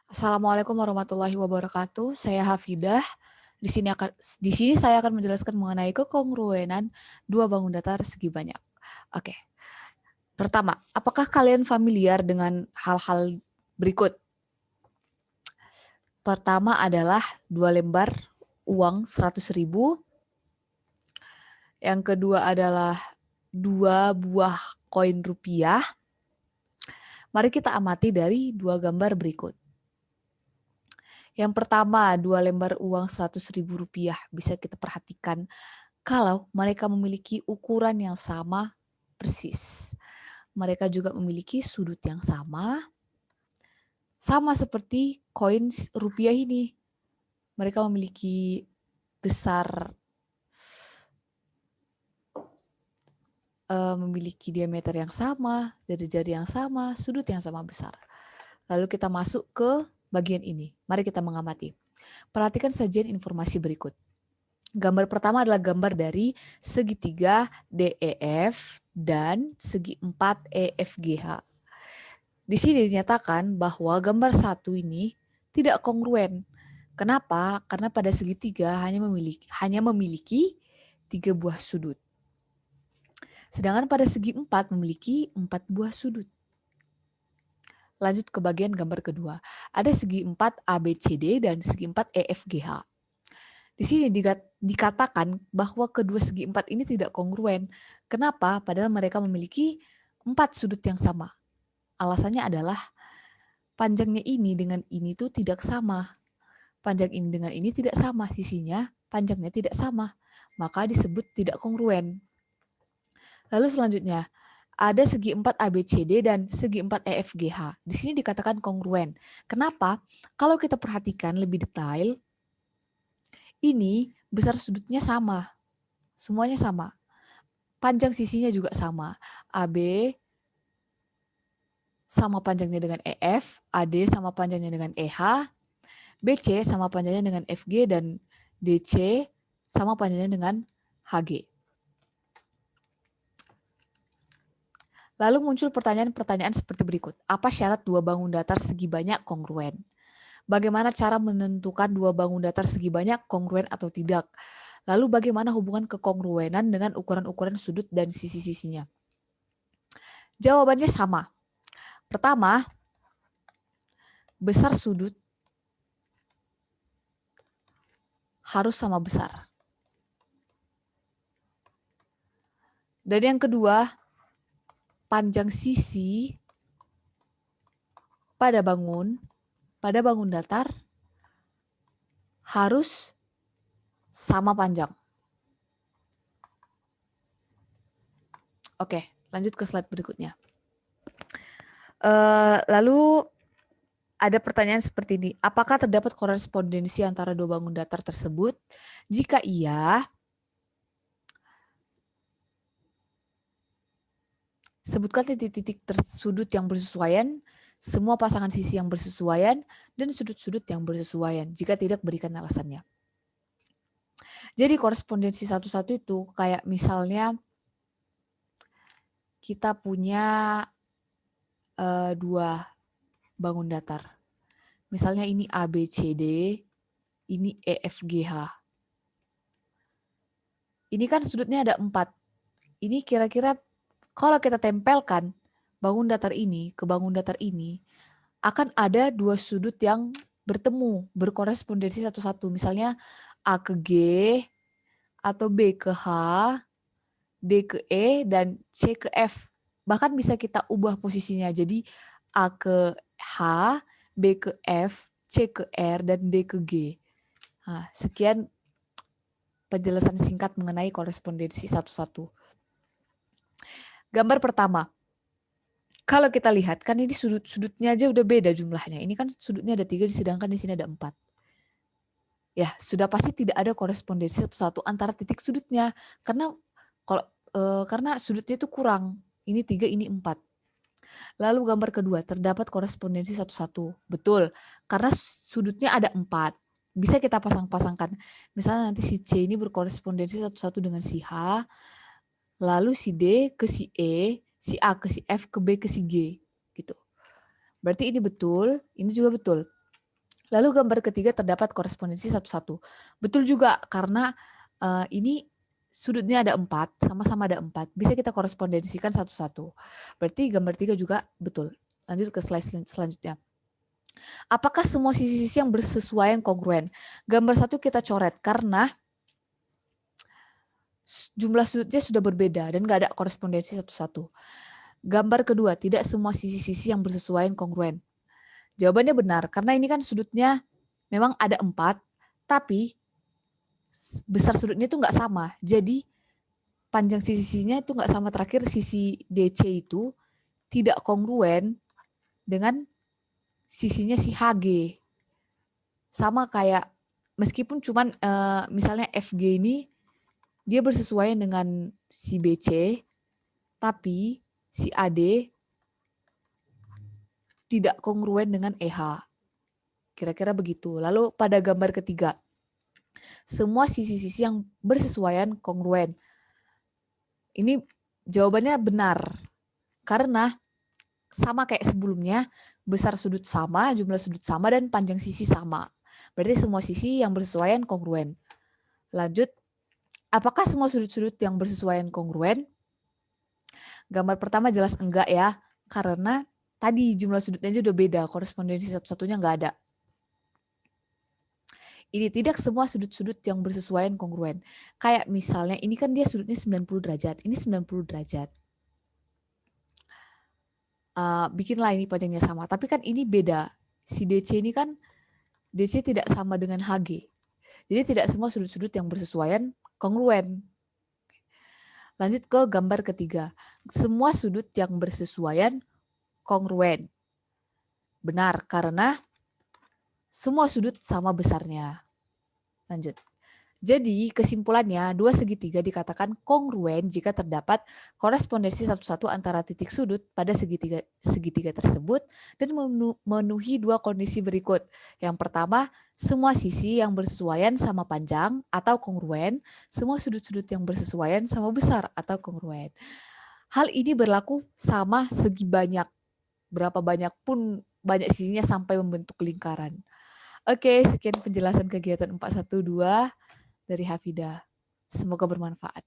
Assalamualaikum warahmatullahi wabarakatuh. Saya Hafidah. Di sini saya akan menjelaskan mengenai kekongruenan dua bangun datar segi banyak. Oke. Pertama, apakah kalian familiar dengan hal-hal berikut? Pertama adalah dua lembar uang 100.000. Yang kedua adalah dua buah koin rupiah. Mari kita amati dari dua gambar berikut. Yang pertama, dua lembar uang 100.000 rupiah. Bisa kita perhatikan kalau mereka memiliki ukuran yang sama persis. Mereka juga memiliki sudut yang sama seperti koin rupiah ini. Mereka memiliki besar, memiliki diameter yang sama, jari-jari yang sama, sudut yang sama besar. Lalu kita masuk ke bagian ini. Mari kita mengamati. Perhatikan sajian informasi berikut. Gambar pertama adalah gambar dari segitiga DEF dan segi 4 EFGH. Di sini dinyatakan bahwa gambar satu ini tidak kongruen. Kenapa? Karena pada segitiga hanya memiliki 3 buah sudut. Sedangkan pada segi 4 memiliki 4 buah sudut. Lanjut ke bagian gambar kedua. Ada segi 4 ABCD dan segi 4 EFGH. Di sini dikatakan bahwa kedua segi 4 ini tidak kongruen. Kenapa? Padahal mereka memiliki 4 sudut yang sama. Alasannya adalah panjangnya ini dengan ini tuh tidak sama. Panjang ini dengan ini tidak sama. Sisinya panjangnya tidak sama. Maka disebut tidak kongruen. Lalu selanjutnya, ada segi 4 ABCD dan segi 4 EFGH. Di sini dikatakan kongruen. Kenapa? Kalau kita perhatikan lebih detail, ini besar sudutnya sama. Semuanya sama. Panjang sisinya juga sama. AB sama panjangnya dengan EF, AD sama panjangnya dengan EH, BC sama panjangnya dengan FG, dan DC sama panjangnya dengan HG. Lalu muncul pertanyaan-pertanyaan seperti berikut. Apa syarat dua bangun datar segi banyak kongruen? Bagaimana cara menentukan dua bangun datar segi banyak kongruen atau tidak? Lalu bagaimana hubungan kekongruenan dengan ukuran-ukuran sudut dan sisi-sisinya? Jawabannya sama. Pertama, besar sudut harus sama besar. Dan yang kedua, panjang sisi pada bangun datar harus sama panjang. Oke, lanjut ke slide berikutnya. Lalu ada pertanyaan seperti ini. Apakah terdapat korespondensi antara dua bangun datar tersebut? Jika iya, sebutkan titik-titik sudut yang bersesuaian, semua pasangan sisi yang bersesuaian, dan sudut-sudut yang bersesuaian. Jika tidak, berikan alasannya. Jadi korespondensi satu-satu itu kayak misalnya kita punya dua bangun datar. Misalnya ini ABCD, ini EFGH. Ini kan sudutnya ada 4. Ini kira-kira kalau kita tempelkan bangun datar ini ke bangun datar ini, akan ada dua sudut yang bertemu, berkorespondensi satu-satu. Misalnya A ke G, atau B ke H, D ke E, dan C ke F. Bahkan bisa kita ubah posisinya. Jadi A ke H, B ke F, C ke R, dan D ke G. Nah, sekian penjelasan singkat mengenai korespondensi satu-satu. Gambar pertama. Kalau kita lihat, kan ini sudut-sudutnya aja udah beda jumlahnya. Ini kan sudutnya ada 3, sedangkan di sini ada 4. Ya, sudah pasti tidak ada korespondensi satu-satu antara titik sudutnya. Karena sudutnya itu kurang. Ini 3, ini 4. Lalu gambar kedua, terdapat korespondensi satu-satu. Betul, karena sudutnya ada 4. Bisa kita pasang-pasangkan. Misalnya nanti si C ini berkorespondensi satu-satu dengan si H, lalu si D ke si E, si A ke si F, ke B ke si G. Gitu. Berarti ini betul, ini juga betul. Lalu gambar ketiga terdapat korespondensi satu-satu. Betul juga, karena ini sudutnya ada 4, sama-sama ada 4. Bisa kita korespondensikan satu-satu. Berarti gambar 3 juga betul. Lanjut ke slide selanjutnya. Apakah semua sisi-sisi yang bersesuaian kongruen? Gambar 1 kita coret karena jumlah sudutnya sudah berbeda dan nggak ada korespondensi satu-satu. Gambar kedua, tidak semua sisi-sisi yang bersesuaian kongruen. Jawabannya benar, karena ini kan sudutnya memang ada 4, tapi besar sudutnya itu nggak sama. Jadi panjang sisi-sisinya itu nggak sama. Terakhir sisi DC itu tidak kongruen dengan sisinya si HG. Sama kayak meskipun cuman misalnya FG ini dia bersesuaian dengan si BC, tapi si AD tidak kongruen dengan EH. Kira-kira begitu. Lalu pada gambar ketiga, semua sisi-sisi yang bersesuaian kongruen. Ini jawabannya benar. Karena sama kayak sebelumnya, besar sudut sama, jumlah sudut sama, dan panjang sisi sama. Berarti semua sisi yang bersesuaian kongruen. Lanjut, apakah semua sudut-sudut yang bersesuaian kongruen? Gambar pertama jelas enggak ya, karena tadi jumlah sudutnya aja udah beda, korespondensi satu-satunya nggak ada. Ini tidak semua sudut-sudut yang bersesuaian kongruen. Kayak misalnya ini kan dia sudutnya 90 derajat, ini 90 derajat. Bikinlah ini panjangnya sama, tapi kan ini beda. Si DC ini kan, DC tidak sama dengan HG. Jadi tidak semua sudut-sudut yang bersesuaian kongruen. Lanjut ke gambar ketiga. Semua sudut yang bersesuaian kongruen. Benar, karena semua sudut sama besarnya. Lanjut. Jadi kesimpulannya, dua segitiga dikatakan kongruen jika terdapat korespondensi satu-satu antara titik sudut pada segitiga tersebut dan memenuhi dua kondisi berikut. Yang pertama, semua sisi yang bersesuaian sama panjang atau kongruen, semua sudut-sudut yang bersesuaian sama besar atau kongruen. Hal ini berlaku sama segi banyak. Berapa banyak pun banyak sisinya sampai membentuk lingkaran. Oke, sekian penjelasan kegiatan 412 dari Hafidah. Semoga bermanfaat.